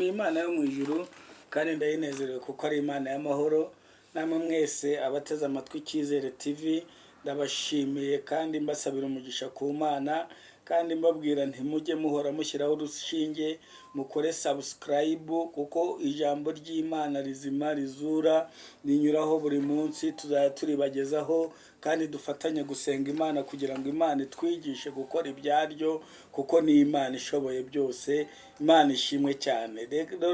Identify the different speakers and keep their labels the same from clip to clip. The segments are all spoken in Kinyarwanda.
Speaker 1: ndashimiye Imana yo mu ijuru kandi ndayinezerewe kuko ari Imana y'amahoro. Namwe mwese abateze amatwi Icyizere TV ndabashimiye kandi mbasabira umugisha ku Mana, kandi mbabwira nti mujye muhora mushyiraho urushinge, mukore subscribe kuko ijambo ry'Imana rizima rizura rinyuraho buri munsi. Tuzajya turibagezaho kandi dufatanye gusenga Imana kugira ngo Imana itwigishe gukora ibyaryo, kuko ni Imana ishoboye byose. Imana ishimwe cyane.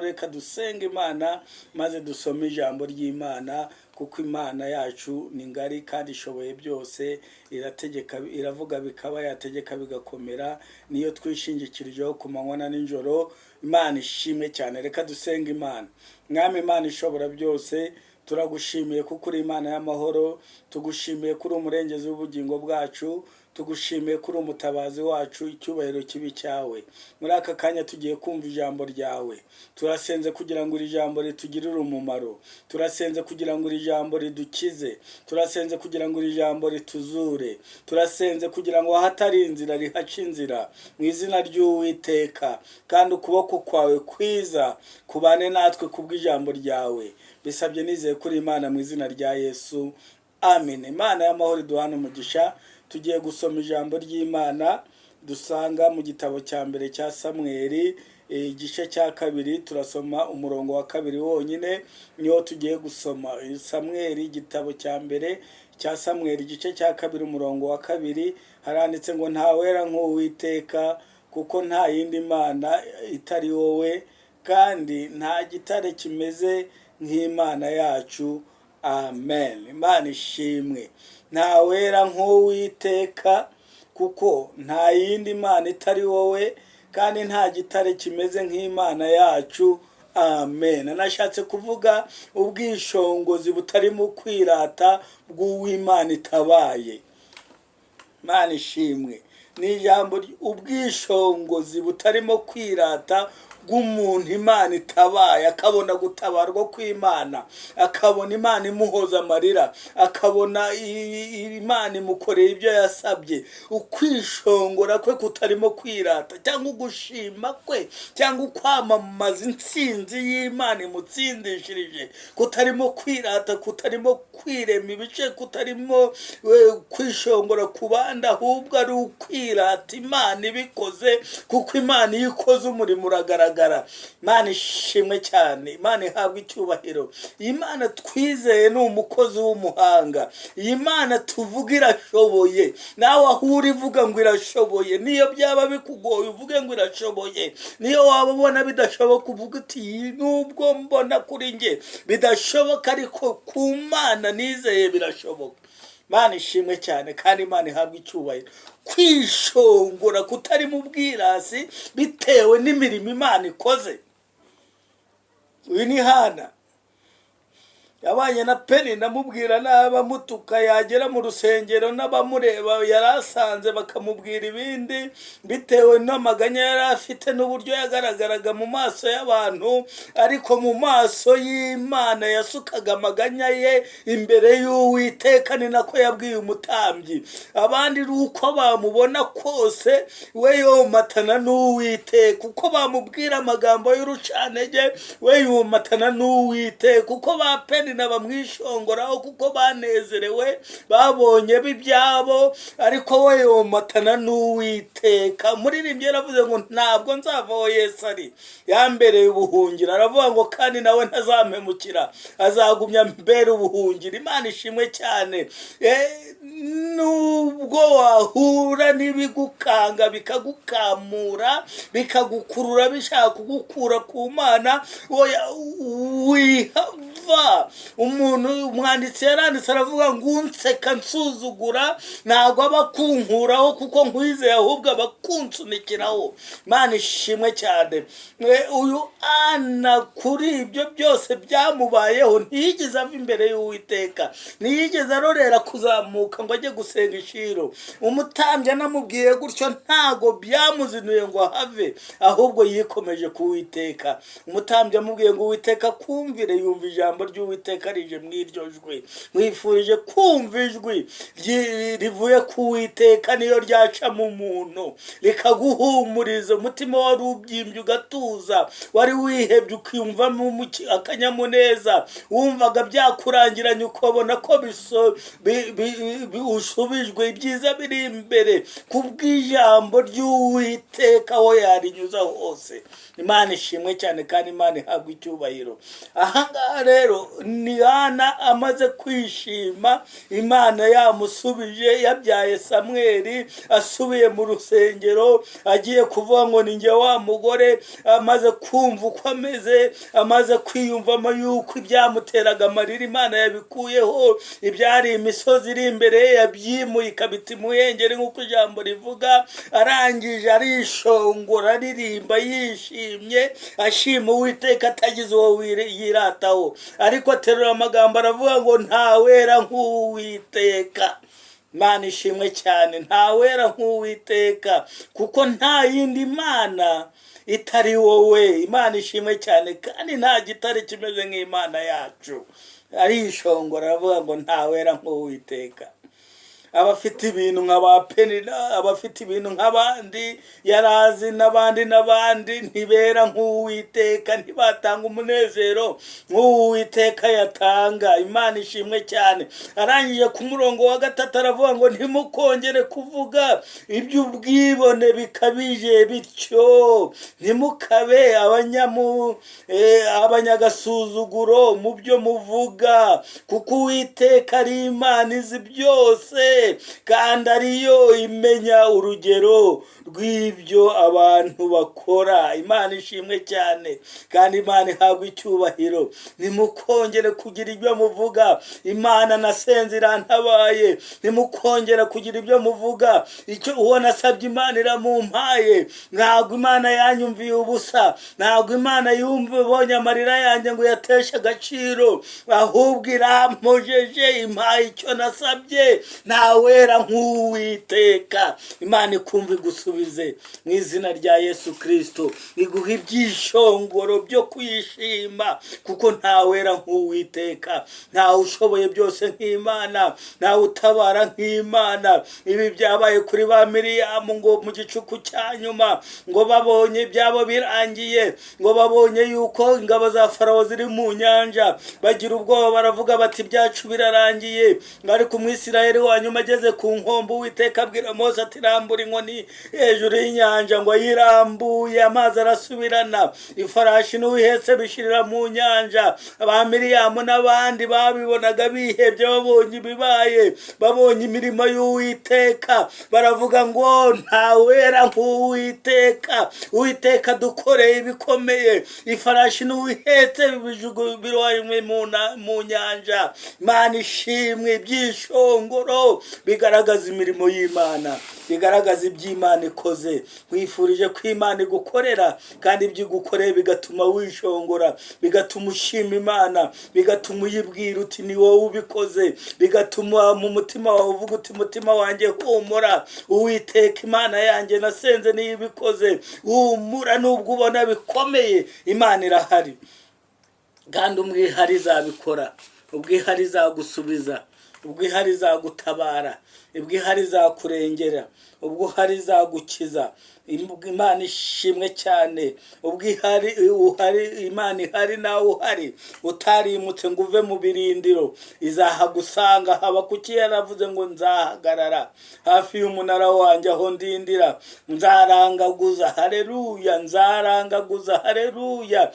Speaker 1: Reka dusenge Imana maze dusome ijambo ry'Imana, kuko Imana yacu ni ngari kandi ishoboye byose. Irategeka, iravuga bikaba, yategeka bigakomera. Niyo twishingikirijeho ku manywa na nijoro. Imana ishimwe cyane. Reka dusenge Imana. Mwami Imana ishobora byose, turagushimiye kuko uri Imana y'amahoro. Tugushimiye kuri umurengezi w'ubugingo bwacu. Tugushimiye kuri umutabazi wacu. Icyubahiro kibi cyawe. Muri aka kanya tugiye kumva ijambo ryawe. Turasenze kugira ngo iri jambo ritugirire umumaro. Turasenze kugira ngo iri jambo ridukize. Turasenze kugira ngo iri jambo rituzure. Turasenze kugira ngo ahatari inzira rihace inzira, mu izina ry'Uwiteka. Kandi ukuboko kwawe kwiza kubane natwe kubw'ijambo ryawe. Bisabye nizeye kuri Imana mu izina rya Yesu. Amen. Imana y'amahoro iduhane umugisha. Tugiye gusoma ijambo ry'Imana dusanga mu gitabo cya mbere cya Samweli, igice cya kabiri. Turasoma umurongo wa kabiri wonyine, niho tugiye gusoma. Samweli, igitabo cya mbere cya Samweli, igice cya kabiri, umurongo wa kabiri. Haranditse ngo ntawera nk'Uwiteka, kuko nta yindi Mana itari wowe, kandi nta gitare kimeze nk'Imana yacu. Amen. Imana ishimwe. Ntawera nk'Uwiteka, kuko nta yindi Mana itari wowe, kandi nta gitare kimeze nk'Imana yacu. Amen. Nashatse kuvuga ubwishongozi butarimo kwirata bw'Uwimana itabaye. Imana ishimwe. Ni ijambo ubwishongozi butarimo kwirata bw'umuntu Imana itabaye, akabona gutabarwa kw'Imana, akabona Imana imuhoza amarira, akabona Imana imukoreye ibyo yasabye. Ukwishongora kwe kutarimo kwirata, cyangwa ugushima kwe, cyangwa ukwamamaza intsinzi y'Imana imutsindishirije, kutarimo kwirata, kutarimo kwirema ibice, kutarimo kwishongora ku bandi, ahubwo ari ukwirata Imana ibikoze, kuko Imana iyo ikoze umurimo uragaragara. Imana ishimwe cyane. Imana ihabwa icyubahiro. Imana twizeye ni umukozi w'umuhanga. Iyi Mana tuvuga irashoboye. Nawe aho uri vuga ngo irashoboye. Niyo byaba bikugoye uvuge ngo irashoboye. Niyo waba ubona bidashoboka uvuga uti nubwo mbona kuri nge bidashoboka, ariko ku Mana nizeye birashoboka. Imana ishimwe cyane kandi Imana ihabwa icyubahiro. Kwishongora kutari mu bwirasi bitewe n'imirimo Imana ikoze. Uyu ni Hana. Yabanye na Peni, ndamubwira n'abamutuka, yagera mu rusengero n'abamureba yarasanze bakamubwira ibindi, bitewe n'amaganya yari afite n'uburyo yagaragaraga mu maso y'abantu, ariko mu maso y'Imana yasukaga amaganya ye imbere y'Uwiteka. Ni nako yabwiye umutambyi. Abandi uko bamubona kose we yomatana n'Uwiteka, uko bamubwira amagambo y'urucantege we yomatana n'Uwiteka, uko ba Peni n'abamwishongoraho kuko banezerewe babonye bibyabo, ariko we yomatana n'Uwiteka. Umuririmbyi yaravuze ngo ntabwo nzavaho Yesu ari, yambereye ubuhungiro. Aravuga ngo kandi nawe ntazampemukira, azagumya mbere ubuhungiro. Imana ishimwe cyane. Nubwo wahura n'ibigukanga bikagukamura, bikagukurura bishaka kugukura ku Mana, wihava. Umwanditsi yaranditse aravuga ngo unseka nsuzugura ntabwo aba akunkuraho, kuko nkwizeye ahubwo aba akunsunikiraho. Imana ishimwe cyane. Uyu Ana kuri ibyo byose byamubayeho ntiyigeze ava imbere y'Uwiteka, ntiyigeze arorera kuzamuka ngo ajye gusenga i Shilo. Umutambyi anamubwiye gutyo ntago byamuzinuye ngo ahave, ahubwo yikomeje ku Uwiteka. Umutambyi amubwiye ngo Uwiteka kumvire, yumva ijambo ry'Uwiteka ry'uwiteka rije mw'iryo jwi. Mwifurije kumva ijwi rivuye ku Uwiteka, niyo ryaca mu muntu rikaguhumuriza. Umutima wari ubyimbye ugatuza, wari wihebye ukiyumvamo akanyamuneza, wumvaga byakurangiranye ukabona ko usubijwe. Ibyiza biri imbere kubw'ijambo ry'Uwiteka aho yarinyuza hose. Imana ishimwe cyane kandi Imana ihabwa icyubahiro. Ahangaha rero ni Hana amaze kwishima, Imana yamusubije, yabyaye Samweli, asubiye mu rusengero, agiye kuvuga ngo ni njye wa mugore. Amaze kumva uko ameze, amaze kwiyumvamo yuko ibyamuteraga amarira Imana yabikuyeho, ibyari imisozi iri imbere ye yabyimuye ikabita imuhengeri nk'uko ijambo rivuga. Arangije arishongora, aririmba yishimye, ashima Uwiteka atagize uwo yirataho. Ariko aterura amagambo aravuga ngo ntawera nk'Uwiteka. Imana ishimwe cyane, ntawera nk'Uwiteka, kuko nta yindi Mana itari wowe. Imana ishimwe cyane kandi nta gitare kimeze nk'Imana yacu. Arishongora aravuga ngo ntawera nk'Uwiteka. Abafite ibintu nk'aba Penina, abafite ibintu nk'abandi Yarazi n'abandi ntibera nk'Uwiteka, ntibatanga umunezero nk'Uwiteka yatanga. Imana ishimwe cyane. Arangije ku murongo wa 3 aravuga ngo ntimukongere kuvuga iby'ubwibone bikabije bityo, ntimukabe abanyagasuzuguro mu byo muvuga, kuko Uwiteka ari Imana izi byose kandi ariyo imenya urugero rw'ibyo abantu bakora. Imana ishimwe cyane kandi Imana ihabwa icyubahiro. Nimukongere kugira ibyo muvuga, Imana nasenze irantabaye. Nimukongera kugira ibyo muvuga, icyo uwo nasabye Imana iramumpaye. Ntabwo Imana yanyumviye ubusa, ntabwo Imana ibonye amarira yanjye ngo yateshe agaciro, ahubwo irampojeje, impaye icyo nasabye. Ntawera nk'Uwiteka. Imana ikumva igusubize mu izina rya Yesu Kristo, iguha ibyishongoro byo kwishima, kuko ntawera nk'Uwiteka. Ntawe ushoboye byose nk'Imana, ntawe utabara nk'Imana. Ibi byabaye kuri ba Miriyamu ngo mu gicuku cya nyuma, ngo babonye byabo birangiye, ngo babonye yuko ingabo za Farawo ziri mu nyanja, bagira ubwoba baravuga bati byacu birarangiye. Ariko Umwisirayeli wa nyuma ageze ku nkombe, Uwiteka abwira Mose ati rambura inkoni hejuru y'inyanja, ngo ayirambuye amazi arasubirana, ifarashi n'uwihetse bishirira mu nyanja. Aba Miriyamu n'abandi babibonaga bihebye, babonye ibibaye, babonye imirimo y'Uwiteka, baravuga ngo ntawera nk'Uwiteka. Uwiteka dukoreye ibikomeye, ifarashi n'uwihetse birohanywe mu nyanja. Imana ishimwe. Ibyishongoro bigaragaza imirimo y'Imana, bigaragaza iby'Imana ikoze. Wifurije ko Imana igukorera, kandi ibyo igukoreye bigatuma wishongora, bigatuma ushima Imana, bigatuma uyibwira uti ni wowe ubikoze, bigatuma mu mutima wawe uvuga uti mutima wanjye humura, Uwiteka Imana yanjye nasenze niyo ibikoze. Humura nubwo ubona bikomeye, Imana irahari kandi umwihari izabikora, ubwihari izagusubiza, ubwihari izagutabara, ubwihari izakurengera, ubwihari izagukiza. Imana ishimwe cyane. Ubwihari Imana ihari nawe uhari, utarimutse ngo uve mu birindiro, izahagusanga. Habakuki yaravuze ngo nzahagarara hafi y'umunara wanjye aho ndindira, nzarangaguza. Haleluya. Nzarangaguza. Haleluya.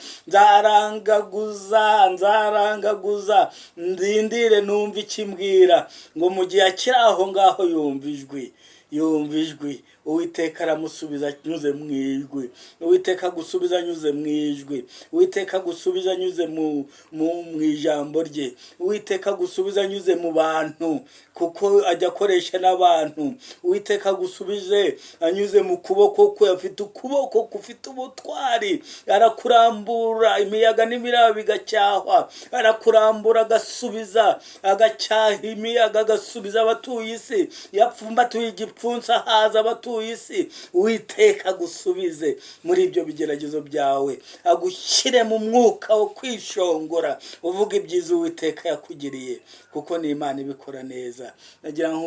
Speaker 1: Nzarangaguza ndindire numva ikimbwira, ngo mu gihe akiri aho ngaho yumva ijwi. Uwiteka aramusubiza anyuze mu ijwi. Uwiteka agusubiza anyuze mu ijwi. Uwiteka agusubiza anyuze mu ijambo rye. Uwiteka agusubiza anyuze mu bantu, kuko ajya akoresha n'abantu. Uwiteka agusubije anyuze mu kuboko kwe. Afite ukuboko kufite ubutwari. Arakurambura, imiyaga n'imiraba bigacyahwa. Arakurambura agasubiza, agacyaha imiyaga, agasubiza abatuye isi. Yapfumbatuye igipfunsi haza abatuye abatuye isi, Uwiteka agusubize muri ibyo bigeragezo byawe, agushyire mu mwuka wo kwishongora uvuga ibyiza Uwiteka yakugiriye, kuko ni Imana ibikora neza. Nagira ngo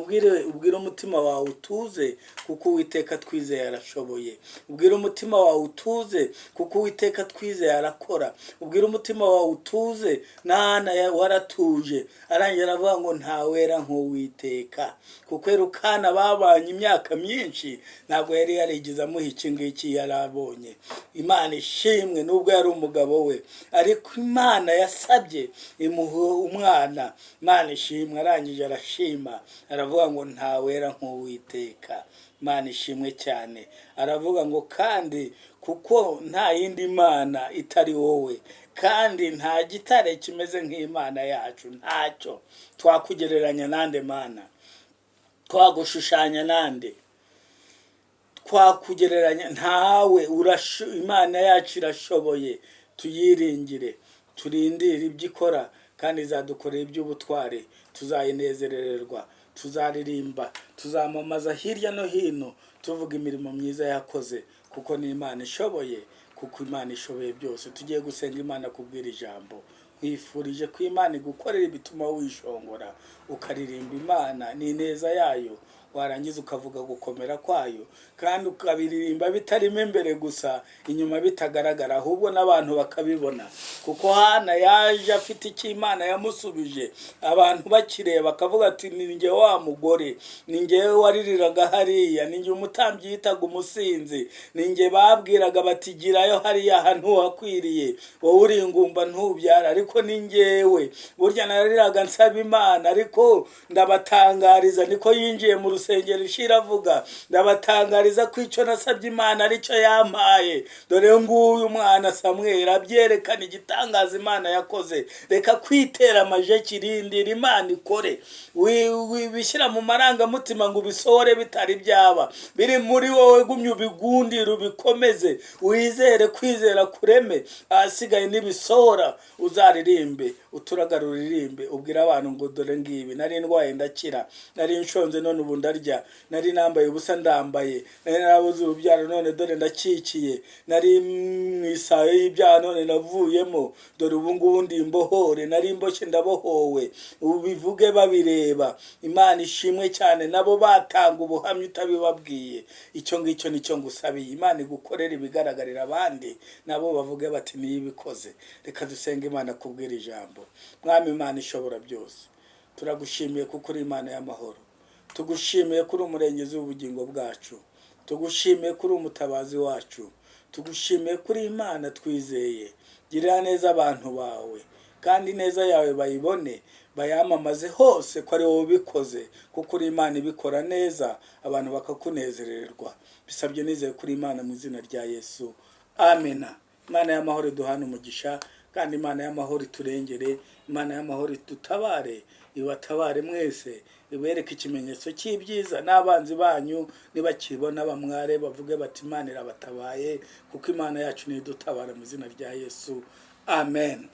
Speaker 1: ubwire umutima wawe utuze, kuko Uwiteka twizeye arashoboye. Ubwire umutima wawe utuze, kuko Uwiteka twizeye arakora. Ubwire umutima wawe utuze, nana waratuje, arangira aravuga ngo ntawera nk'Uwiteka. Kuko Elukana babanye imyaka myinshi, ntabwo yari yarigeze amuha iki ngiki yari abonye. Imana ishimwe, nubwo yari umugabo we, ariko Imana yasabye imuha umwana. Imana ishimwe, arangije arashima, aravuga ngo ntawera nk'Uwiteka. Imana ishimwe cyane. Aravuga ngo kandi kuko nta yindi mana itari wowe, kandi nta gitare kimeze nk'Imana yacu, ntacyo twakugereranya nande mana, twagushushanya nande, twakugereranya ntawe. Imana yacu irashoboye, tuyiringire, turindire ibyo ikora, kandi izadukorera iby'ubutware, tuzayinezerererwa, tuzaririmba, tuzamamaza hirya no hino tuvuga imirimo myiza yakoze, kuko ni Imana ishoboye, kuko Imana ishoboye byose. Tugiye gusenga Imana kubwira ijambo. Nkwifurije ko Imana igukorera ibituma wishongora, ukaririmba Imana n'ineza yayo, warangiza ukavuga gukomera kwayo, kandi ukabiririmba bitarimo imbere gusa, inyuma bitagaragara, ahubwo n'abantu bakabibona. Kuko Hana yaje afite icyo Imana yamusubije, abantu bakireba bakavuga ati ni njye wa mugore, ni njye waririraga hariya, ni njye umutambyi yitaga umusinzi, ni njye babwiraga bati girayo hariya ahantu hakwiriye, wowe uri ingumba ntubyara, ariko ni njyewe. Burya nariraga nsaba Imana, ariko ndabatangariza, niko yinjiye mu rusengero ishira avuga, ndabatangariza ko icyo nasabye Imana aricyo yampaye. Dore nguyu umwana Samweli abyerekana igitangaza Imana yakoze. Reka kwitera amaje kirindira Imana ikore, bishyira mu marangamutima ngo ubisohore bitari byaba, biri muri wowe gumye ubigundire, ubikomeze, wizere, kwizera kureme, ahasigaye nibisohora uzaririmbe, uturagarura uririmbe, ubwira abantu ngo dore ngibi nari ndwaye ndakira, nari nshonze none ubu ndarya, nari nambaye ubusa ndambaye, nari narabuze urubyaro none dore ndakikiye, nari mwisayo y'ibyaha none navuyemo, dore ubu ngubu ndi imbohore, nari mboshye ndabohowe. Ubivuge babireba. Imana ishimwe cyane, nabo batanga ubuhamya utabibabwiye. Icyo ngicyo nicyo ngusabiye, Imana igukorera ibigaragarira abandi, nabo bavuge bati niyo ibikoze. Reka dusenge Imana kubwira ijambo. Mwami Imana ishobora byose, turagushimiye kuko uri Imana y'amahoro, tugushimiye kuri umurengezi w'ubugingo bwacu, tugushimiye kuri umutabazi wacu, tugushimiye kuri Imana twizeye. Girira neza abantu bawe, kandi neza yawe bayibone, bayamamaze hose ko ari wowe ubikoze, kuko uri Imana ibikora neza, abantu bakakunezererwa. Bisabye nizeye kuri Imana mu izina rya Yesu, amena. Imana y'amahoro duhana umugisha, kandi Imana y'amahoro iturengere, Imana y'amahoro itutabare, ibatabare mwese, ibereke ikimenyetso cy'ibyiza, n'abanzi banyu nibakibona bamware, bavuge bati Imana irabatabaye, kuko Imana yacu nidutabara mu izina rya Yesu, amen.